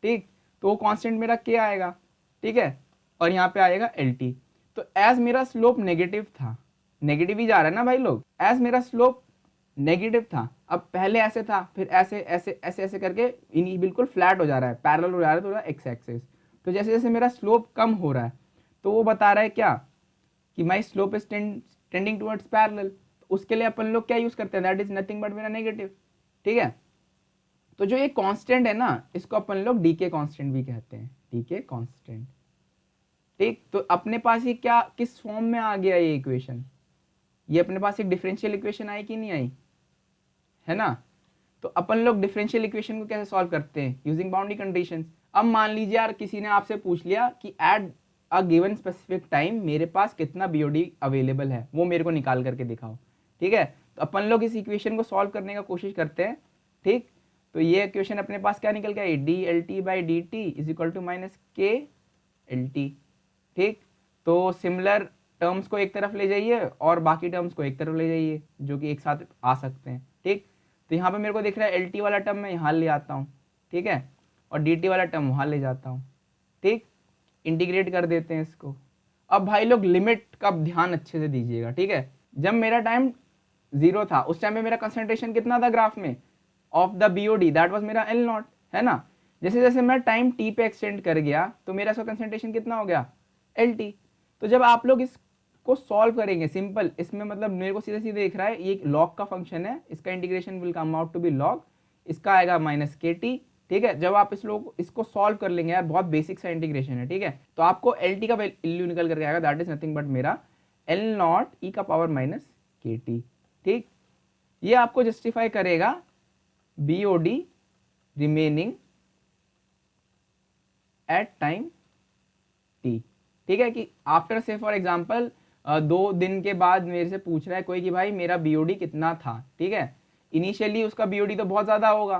ठीक, तो वो कांस्टेंट मेरा क्या आएगा, ठीक है, और यहाँ पे आएगा एल टी। तो एज मेरा स्लोप नेगेटिव था, नेगेटिव ही जा रहा है ना भाई लोग, एज मेरा स्लोप नेगेटिव था, अब पहले ऐसे था, फिर ऐसे ऐसे ऐसे ऐसे करके बिल्कुल फ्लैट हो जा रहा है, पैरेलल हो जा रहा है थोड़ा एक्स एक्सिस। तो जैसे जैसे मेरा स्लोप कम हो रहा है तो वो बता रहा है क्या, कि my slope is tending towards parallel, तो उसके लिए अपन लोग क्या यूज करते हैं, दैट इज नथिंग बट मेरा नेगेटिव, ठीक है। तो जो ये कांस्टेंट है ना, इसको अपन लोग डीके कांस्टेंट भी कहते हैं, डीके कांस्टेंट, ठीक। तो अपने पास ये क्या, किस फॉर्म में आ गया ये इक्वेशन, ये अपने पास एक डिफरेंशियल इक्वेशन आई कि नहीं आई, है ना। तो अपन लोग डिफरेंशियल इक्वेशन को कैसे सॉल्व करते हैं, यूजिंग बाउंड्री कंडीशंस। अब मान लीजिए यार किसी ने आपसे पूछ लिया कि at a given specific time मेरे पास कितना बीओडी अवेलेबल है, वो मेरे को निकाल करके दिखाओ, ठीक है। तो अपन लोग इस इक्वेशन को सॉल्व करने का कोशिश करते हैं, ठीक। तो ये इक्वेशन अपने पास क्या निकल गया, D L T by D T is equal to minus K L T, ठीक। तो सिमिलर टर्म्स को एक तरफ ले जाइए और बाकी टर्म्स को एक तरफ ले जाइए जो कि एक साथ आ सकते हैं, ठीक। तो यहाँ पे मेरे को दिख रहा है एल टी वाला टर्म मैं यहाँ ले आता हूँ, ठीक है, और डी टी वाला टर्म वहाँ ले जाता हूँ, ठीक, इंटीग्रेट कर देते हैं इसको। अब भाई लोग लिमिट का ध्यान अच्छे से दीजिएगा, ठीक है। जब मेरा टाइम 0 था उस टाइम पे मेरा कंसंट्रेशन कितना था ग्राफ में of the BOD, that was मेरा एल नॉट, है ना। जैसे जैसे मैं टाइम टी पे एक्सटेंड कर गया तो मेरा इसका कंसंट्रेशन कितना हो गया, एल टी। तो जब आप लोग इसको सॉल्व करेंगे सिंपल, इसमें मतलब मेरे को सीधे सीधे दिख रहा है ये एक लॉग का फंक्शन है, इसका integration will come out to be log, इसका आएगा माइनस के टी, ठीक है। जब आप इसको सॉल्व कर लेंगे यार, बहुत बेसिक सा इंटीग्रेशन है, ठीक है, तो आपको एल टी का वैल्यू निकल करके आएगा, दैट इज नथिंग बट मेरा एल नॉट ई का पावर माइनस के टी, ठीक। ये आपको जस्टिफाई करेगा BOD remaining at time T, ठीक है। कि आफ्टर से फॉर एग्जांपल 2 दिन के बाद मेरे से पूछ रहा है कोई कि भाई मेरा बीओडी कितना था, ठीक है। इनिशियली उसका बीओडी तो बहुत ज़्यादा होगा,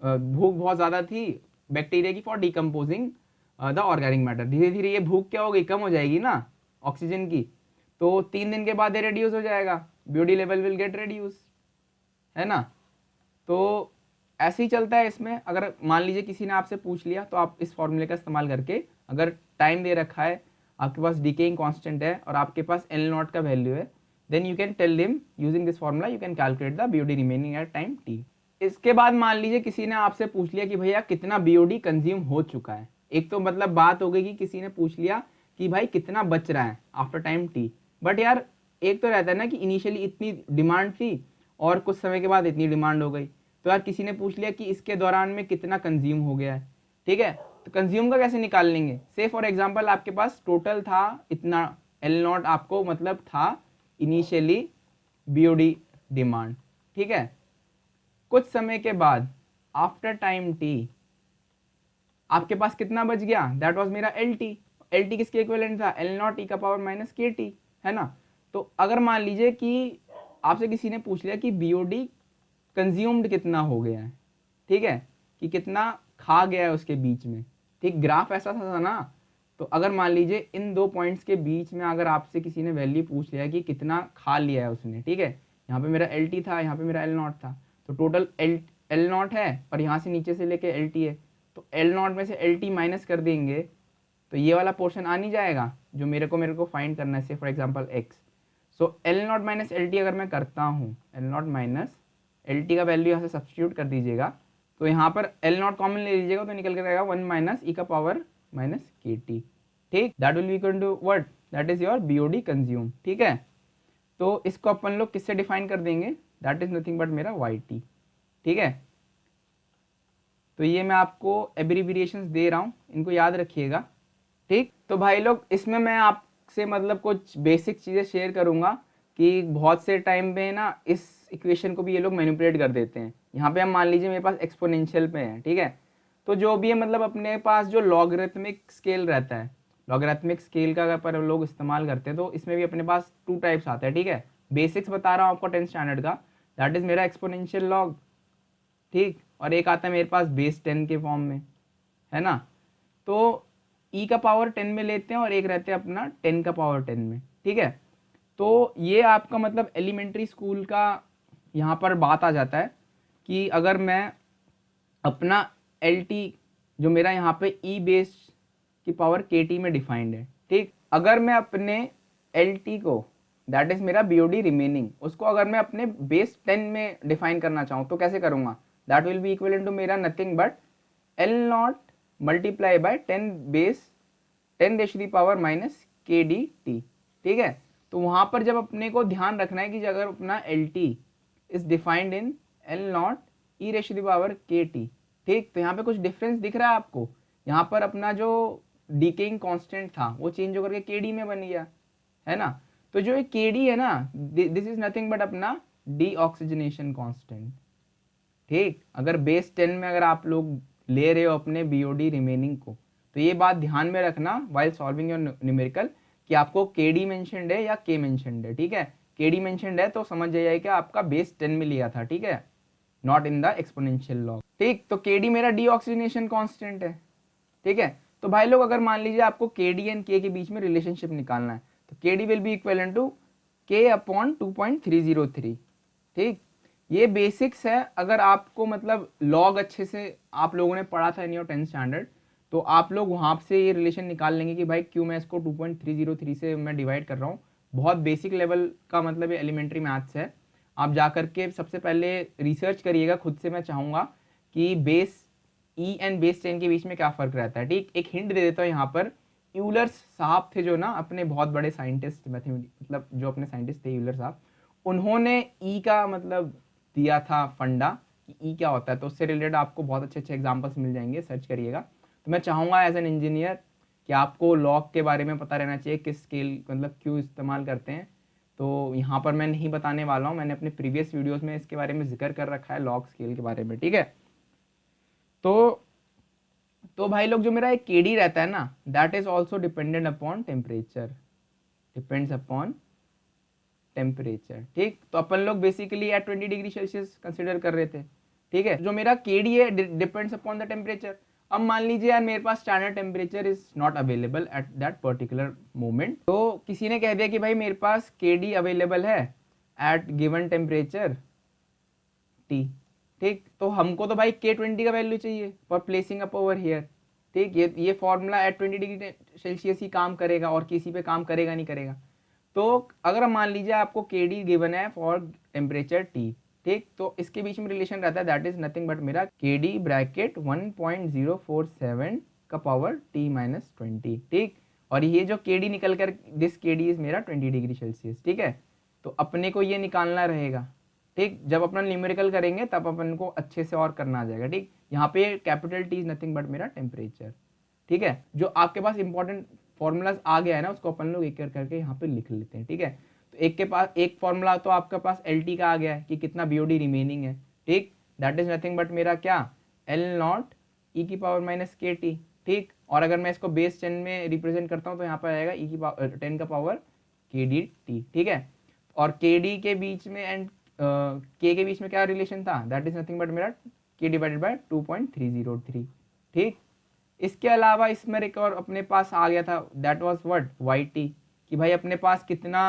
भूख बहुत ज़्यादा थी बैक्टीरिया की for decomposing the organic matter, धीरे धीरे ये भूख क्या हो गई, कम हो जाएगी ना ऑक्सीजन की, तो 3 दिन के बाद ये रिड्यूस हो जाएगा, BOD level will get reduce, है ना। तो ऐसे ही चलता है इसमें। अगर मान लीजिए किसी ने आपसे पूछ लिया तो आप इस फॉर्मूले का इस्तेमाल करके, अगर टाइम दे रखा है, आपके पास डीकेइंग कांस्टेंट है और आपके पास एल नॉट का वैल्यू है, then you can tell him using this formula you can calculate the BOD remaining at time T. इसके बाद मान लीजिए किसी ने आपसे पूछ लिया कि भैया कितना बीओडी कंज्यूम हो चुका है। एक तो मतलब बात हो गई कि किसी ने पूछ लिया कि भाई कितना बच रहा है आफ्टर टाइम टी, बट यार एक तो रहता है ना कि इनिशियली इतनी डिमांड थी और कुछ समय के बाद इतनी डिमांड हो गई, तो यार किसी ने पूछ लिया कि इसके दौरान में कितना कंज्यूम हो गया है, ठीक है, तो कंज्यूम का कैसे निकाल लेंगे। से फॉर एग्जांपल आपके पास टोटल था इतना एल नॉट, आपको मतलब था इनिशियली बीओडी डिमांड, ठीक है। कुछ समय के बाद आफ्टर टाइम टी आपके पास कितना बच गया, दैट वाज मेरा एल टी। एल टी किसके इक्विवेलेंट था, एल नॉट ई का पावर माइनस के टी, है ना। तो अगर मान लीजिए कि आपसे किसी ने पूछ लिया कि बीओडी कंज्यूम्ड कितना हो गया है, ठीक है, कि कितना खा गया है उसके बीच में, ठीक, ग्राफ ऐसा था ना। तो अगर मान लीजिए इन दो पॉइंट्स के बीच में अगर आपसे किसी ने वैल्यू पूछ लिया कि कितना खा लिया है उसने, ठीक है, यहाँ पे मेरा एल टी था, यहाँ पे मेरा एल नॉट था, तो टोटल एल नॉट है और यहाँ से नीचे से लेके एल टी है, तो एल नॉट में से एल टी माइनस कर देंगे तो ये वाला पोर्शन आ नहीं जाएगा जो मेरे को फाइंड करना है, से for example x. So L not minus L T अगर मैं करता हूँ, L not minus L T का वैल्यू यहाँ से सब्सटीट्यूट कर दीजिएगा, तो यहाँ पर एल नॉट कॉमन ले लीजिएगा तो निकल कर आएगा 1 माइनस ई का पावर माइनस के टी, ठीक, that will be equal to what, that is your BOD consume, ठीक है। तो इसको अपन लोग किससे डिफाइन कर देंगे, दैट इज नथिंग बट मेरा वाई टी, ठीक है। तो ये मैं आपको एब्रीविएशंस दे रहा हूँ, इनको याद रखिएगा, ठीक। तो भाई लोग इसमें मैं आपसे मतलब कुछ बेसिक चीज़ें शेयर करूँगा कि बहुत से टाइम पे ना इस इक्वेशन को भी ये लोग मैनिपुलेट कर देते हैं। यहाँ पे हम मान लीजिए मेरे पास एक्सपोनेंशियल पे है, ठीक है, तो जो भी है मतलब अपने पास जो लॉगरिथमिक स्केल रहता है, लॉगरिथमिक स्केल का अगर पर लोग इस्तेमाल करते हैं तो इसमें भी अपने पास 2 टाइप्स आते हैं, ठीक है। बेसिक्स बता रहा हूँ आपको 10th स्टैंडर्ड का, दैट इज़ मेरा एक्सपोनेंशियल लॉग, ठीक, और एक आता है मेरे पास बेस 10 के फॉर्म में, है ना। तो ई का पावर 10 में लेते हैं और एक रहते हैं अपना 10 का पावर 10 में, ठीक है। तो ये आपका मतलब एलिमेंट्री स्कूल का यहाँ पर बात आ जाता है कि अगर मैं अपना एल टी जो मेरा यहाँ पे ई बेस की पावर के टी में डिफाइंड है, ठीक, अगर मैं अपने एल टी को दैट इज मेरा बीओडी रिमेनिंग उसको अगर मैं अपने बेस 10 में डिफाइन करना चाहूँ तो कैसे करूँगा, that will be equal to मेरा nothing but L naught multiply by 10 base 10 raise the power minus K D T, ठीक है। तो वहाँ पर जब अपने को ध्यान रखना है कि अगर अपना L T is defined in L naught E raise the power के टी, ठीक, तो यहाँ पे कुछ डिफरेंस दिख रहा है आपको, यहाँ पर अपना जो डीकेइंग कांस्टेंट था वो चेंज होकर के के डी में बन गया, है ना। तो जो एक के डी है ना, दिस इज नथिंग बट अपना डी ऑक्सीजनेशन कांस्टेंट, ठीक। अगर बेस 10 में अगर आप लोग ले रहे हो अपने बीओडी रिमेनिंग को तो ये बात ध्यान में रखना वाइल सॉल्विंग योर न्यूमेरिकल कि आपको के डी मैंशनड है या के मैंशनड है, ठीक है। के डी मैंशनड है तो समझ जाइए कि आपका बेस 10 में लिया था, ठीक है, not in the exponential log, ठीक। तो के डी मेरा डी ऑक्सीजनेशन कॉन्स्टेंट है, ठीक है। तो भाई लोग अगर मान लीजिए आपको के डी एंड के बीच में रिलेशनशिप निकालना है तो K D will be equal to K upon 2.303, ठीक। ये बेसिक्स है, अगर आपको मतलब लॉग अच्छे से आप लोगों ने पढ़ा था इन योर 10th स्टैंडर्ड तो आप लोग वहाँ से ये रिलेशन निकाल लेंगे कि भाई क्यों मैं इसको 2.303 से मैं डिवाइड कर रहा हूँ। बहुत बेसिक लेवल का मतलब ये एलिमेंट्री मैथ्स है, आप जा करके सबसे पहले रिसर्च करिएगा खुद से। मैं चाहूँगा कि बेस ई एंड बेस 10 के बीच में क्या फ़र्क रहता है, ठीक। एक हिंट दे देता हूँ यहाँ पर, यूलर्स साहब थे जो ना अपने बहुत बड़े साइंटिस्ट मतलब जो अपने साइंटिस्ट थे यूलर साहब, उन्होंने ई का मतलब दिया था फंडा कि ई क्या होता है, तो उससे रिलेटेड आपको बहुत अच्छे अच्छे एग्जांपल्स मिल जाएंगे, सर्च करिएगा। तो मैं चाहूँगा एज एन इंजीनियर कि आपको लॉग के बारे में पता रहना चाहिए, किस स्केल मतलब क्यों इस्तेमाल करते हैं। तो यहाँ पर मैं नहीं बताने वाला हूँ, मैंने अपने प्रीवियस वीडियोस में इसके बारे में जिक्र कर रखा है लॉग स्केल के बारे में, ठीक है। तो भाई लोग जो मेरा एक के डी रहता है ना, that is also dependent upon temperature, depends upon temperature, ठीक। तो अपन लोग basically at 20 degree Celsius consider कर रहे थे, ठीक है। जो मेरा के डी है डिपेंड्स अपॉन द टेम्परेचर। अब मान लीजिए यार मेरे पास standard temperature is not available at that particular moment, तो किसी ने कह दिया कि भाई मेरे पास के डी अवेलेबल है एट गिवन टेम्परेचर टी, ठीक। तो हमको तो भाई K20 का वैल्यू चाहिए for placing up over here, ठीक। ये फॉर्मूला एट 20 डिग्री सेल्सियस ही काम करेगा और किसी पे काम करेगा नहीं करेगा। तो अगर मान लीजिए आपको के डी गिवन है फॉर टेम्परेचर टी, ठीक, तो इसके बीच में रिलेशन रहता है दैट इज नथिंग बट मेरा के डी ब्रैकेट 1.047 का पावर टी माइनस 20, ठीक। और ये जो के डी निकल कर दिस के डी इज मेरा 20 डिग्री सेल्सियस, ठीक है। तो अपने को ये निकालना रहेगा, ठीक, जब अपना न्यूमेरिकल करेंगे तब अपन को अच्छे से और करना आ जाएगा। ठीक, यहाँ पे capital T is nothing but मेरा टेम्परेचर। ठीक है, जो आपके पास इंपॉर्टेंट फॉर्मूलाज आ गया है ना, उसको अपन लोग एक एक करके यहाँ पे लिख लेते हैं। ठीक है, तो एक के पास एक फॉर्मूला तो आपके पास एल टी का आ गया है कि कितना बीओडी रिमेनिंग है। ठीक, दैट इज नथिंग बट मेरा क्या, एल नॉट ई की पावर माइनस के टी। ठीक, और अगर मैं इसको बेस 10 में रिप्रेजेंट करता हूँ तो यहाँ पर आएगा ई की पावर 10 का पावर के डी टी। ठीक है, और के डी के बीच में एंड के बीच में क्या रिलेशन था, दैट इज नथिंग बट मेरा के डिवाइडेड बाय 2.303। ठीक, इसके अलावा इसमें एक और अपने पास आ गया था, that was what, Y T, कि भाई अपने पास कितना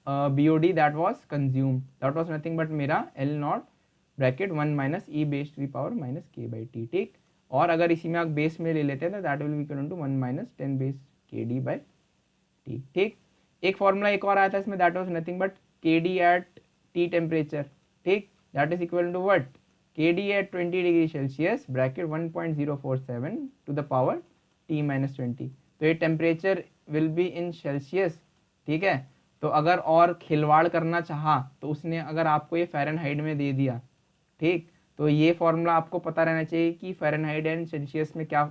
BOD that was consume, that was nothing but मेरा L naught bracket 1 minus E base to the power minus K by T. ठीक, और अगर इसी में आप बेस में ले लेते हैं तो that will be equal to 1 minus 10 base K D by T. ठीक, एक फॉर्मूला एक और आया था इसमें, that was nothing but K D at T temperature. ठीक, that is equal to what, K D at 20 degree Celsius bracket 1.047 to the power T minus 20। तो ये temperature will be in Celsius. ठीक है, तो अगर और खिलवाड़ करना चाहा तो उसने अगर आपको ये फ़ारेनहाइट में दे दिया, ठीक, तो ये फॉर्मूला आपको पता रहना चाहिए कि फ़ारेनहाइट एंड सेल्सियस में क्या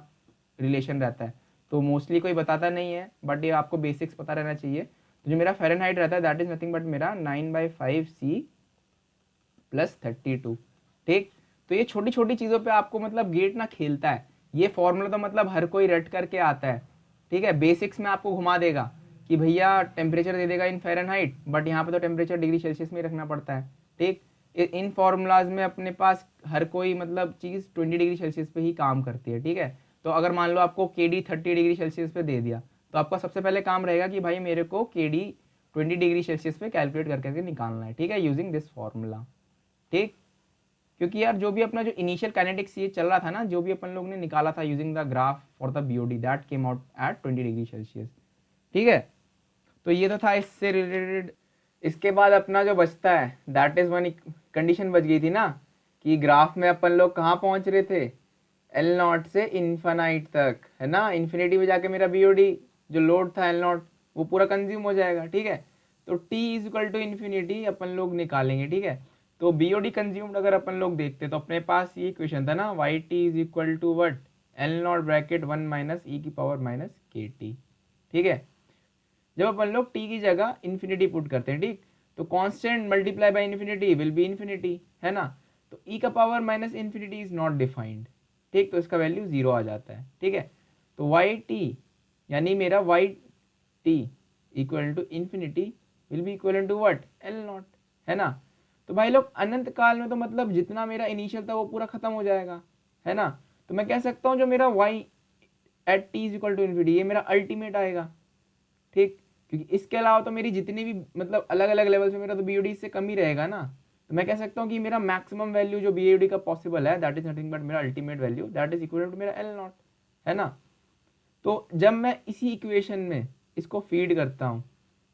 रिलेशन रहता है। तो मोस्टली कोई बताता नहीं है, बट ये आपको बेसिक्स पता रहना चाहिए। तो जो मेरा फ़ारेनहाइट रहता है दैट इज नथिंग बट मेरा 9/5 C प्लस 32। ठीक, तो ये छोटी छोटी चीज़ों पे आपको मतलब गेट ना खेलता है। ये फॉर्मूला तो मतलब हर कोई रट करके आता है। ठीक है, बेसिक्स में आपको घुमा देगा कि भैया टेम्परेचर दे देगा इन फ़ारेनहाइट, बट यहाँ पे तो टेम्परेचर डिग्री सेल्सियस में ही रखना पड़ता है। ठीक, इन फार्मूलाज में अपने पास हर कोई मतलब चीज़ 20 डिग्री सेल्सियस पे ही काम करती है। ठीक है, तो अगर मान लो आपको के डी 30 डिग्री सेल्सियस पे दे दिया तो आपका सबसे पहले काम रहेगा कि भाई मेरे को के डी 20 डिग्री सेल्सियस पे कैलकुलेट करके निकालना है। ठीक है, यूजिंग दिस फॉर्मूला। ठीक, क्योंकि यार जो भी अपना जो इनिशियल काइनेटिक्स ये चल रहा था ना, जो भी अपन लोग ने निकाला था using the graph for the BOD that came out at 20 degree Celsius. ठीक है, तो ये तो था इससे रिलेटेड। इसके बाद अपना जो बचता है दैट इज वन कंडीशन बच गई थी ना कि ग्राफ में अपन लोग कहाँ पहुंच रहे थे, एल नॉट से इन्फानाइट तक, है ना। इन्फिनिटी में जाके मेरा बीओडी जो लोड था एल नॉट वो पूरा कंज्यूम हो जाएगा। ठीक है, तो T is equal to infinity अपन लोग निकालेंगे। ठीक है, तो बीओडी कंज्यूम्ड अगर अपन लोग देखते तो अपने पास ये इक्वेशन था ना, Y T is equal to what, L naught bracket 1 minus E की पावर माइनस के टी। ठीक है, जब अपन लोग टी की जगह इन्फिनिटी पुट करते हैं, ठीक, तो constant multiply by infinity will B infinity, है ना। तो ई का power minus infinity is not defined. ठीक, तो इसका वैल्यू 0 आ जाता है। ठीक है, तो वाई टी यानी मेरा Y T equal to infinity will be equal to what, L naught, है ना। तो भाई लोग अनंत काल में तो मतलब जितना मेरा इनिशियल था वो पूरा खत्म हो जाएगा, है ना। तो मैं कह सकता हूँ जो मेरा Y at T is equal to infinity ये मेरा अल्टीमेट आएगा। ठीक, क्योंकि इसके अलावा तो मेरी जितनी भी मतलब अलग अलग लेवल से मेरा तो बीओडी से कम ही रहेगा ना। तो मैं कह सकता हूँ कि मेरा मैक्सिमम वैल्यू जो बीओडी का पॉसिबल है दैट इज नथिंग बट मेरा ultimate value that is equal to मेरा एल नॉट, है ना। तो जब मैं इसी इक्वेशन में इसको फीड करता हूँ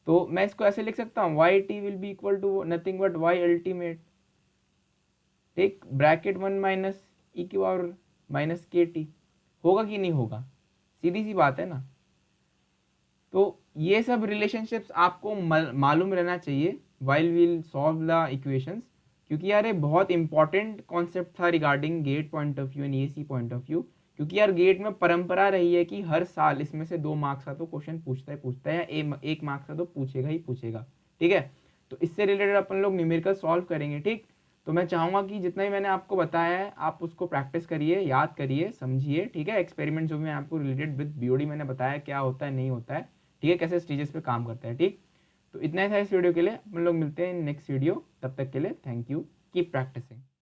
तो मैं इसको ऐसे लिख सकता हूँ, Y T will be equal to nothing but Y ultimate, ठीक, ब्रैकेट 1 माइनस ई की पावर माइनस के टी। होगा कि नहीं होगा, सीधी सी बात है ना। तो ये सब रिलेशनशिप्स आपको मालूम रहना चाहिए while will solve the equations, क्योंकि यार ये बहुत इंपॉर्टेंट कॉन्सेप्ट था regarding GATE point of view and EAC point of view. क्योंकि यार गेट में परंपरा रही है कि हर साल इसमें से 2 मार्क्स का तो क्वेश्चन पूछता है या 1 मार्क्स का तो पूछेगा ही पूछेगा। ठीक है, तो इससे रिलेटेड अपन लोग न्यूमेरिकल सॉल्व करेंगे। ठीक, तो मैं चाहूँगा कि जितना ही मैंने आपको बताया है आप उसको प्रैक्टिस करिए, याद करिए, समझिए। ठीक है, एक्सपेरिमेंट जो भी मैं आपको रिलेटेड विद बीओडी मैंने बताया क्या होता है नहीं होता है, ठीक है, कैसे स्टेजेस पे काम करता है। ठीक, तो इतना ही था इस वीडियो के लिए, हम लोग मिलते हैं नेक्स्ट वीडियो, तब तक के लिए थैंक यू, कीप प्रैक्टिसिंग।